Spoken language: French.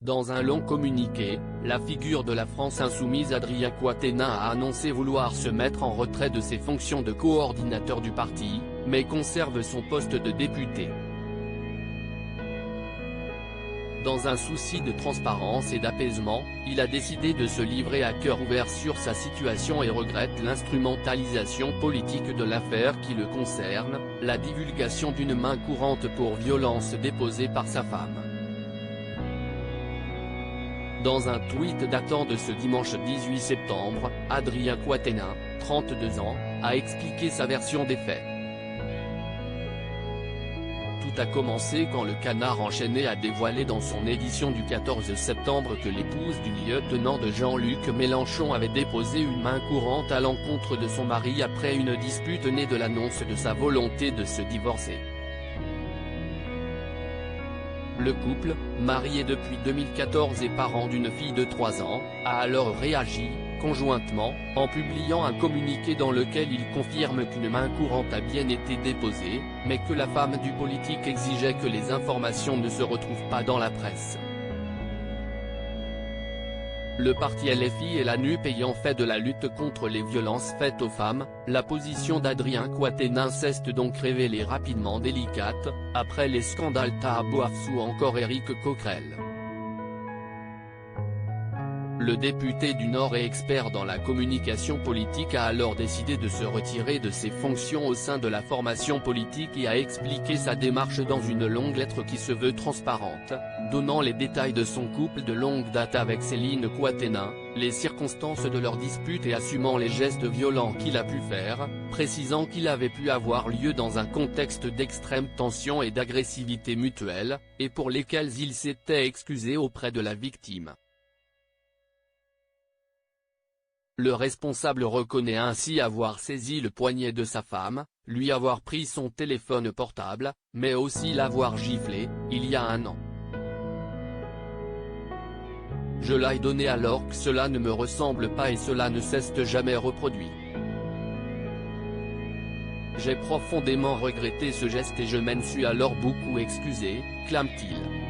Dans un long communiqué, la figure de la France insoumise Adrien Quatennens a annoncé vouloir se mettre en retrait de ses fonctions de coordinateur du parti, mais conserve son poste de député. Dans un souci de transparence et d'apaisement, il a décidé de se livrer à cœur ouvert sur sa situation et regrette l'instrumentalisation politique de l'affaire qui le concerne, la divulgation d'une main courante pour violence déposée par sa femme. Dans un tweet datant de ce dimanche 18 septembre, Adrien Quatennens, 32 ans, a expliqué sa version des faits. Tout a commencé quand le Canard enchaîné a dévoilé dans son édition du 14 septembre que l'épouse du lieutenant de Jean-Luc Mélenchon avait déposé une main courante à l'encontre de son mari après une dispute née de l'annonce de sa volonté de se divorcer. Le couple, marié depuis 2014 et parent d'une fille de 3 ans, a alors réagi, conjointement, en publiant un communiqué dans lequel il confirme qu'une main courante a bien été déposée, mais que la femme du politique exigeait que les informations ne se retrouvent pas dans la presse. Le parti LFI et la NUP ayant fait de la lutte contre les violences faites aux femmes, la position d'Adrien Quatennens s'est donc révélée rapidement délicate, après les scandales Taha Bouafs ou encore Éric Coquerel. Le député du Nord et expert dans la communication politique a alors décidé de se retirer de ses fonctions au sein de la formation politique et a expliqué sa démarche dans une longue lettre qui se veut transparente, donnant les détails de son couple de longue date avec Céline Quatennens, les circonstances de leur dispute et assumant les gestes violents qu'il a pu faire, précisant qu'il avait pu avoir lieu dans un contexte d'extrême tension et d'agressivité mutuelle, et pour lesquels il s'était excusé auprès de la victime. Le responsable reconnaît ainsi avoir saisi le poignet de sa femme, lui avoir pris son téléphone portable, mais aussi l'avoir giflé, il y a 1 an. Je l'ai donné alors que cela ne me ressemble pas et cela ne s'est jamais reproduit. J'ai profondément regretté ce geste et je m'en suis alors beaucoup excusé, clame-t-il.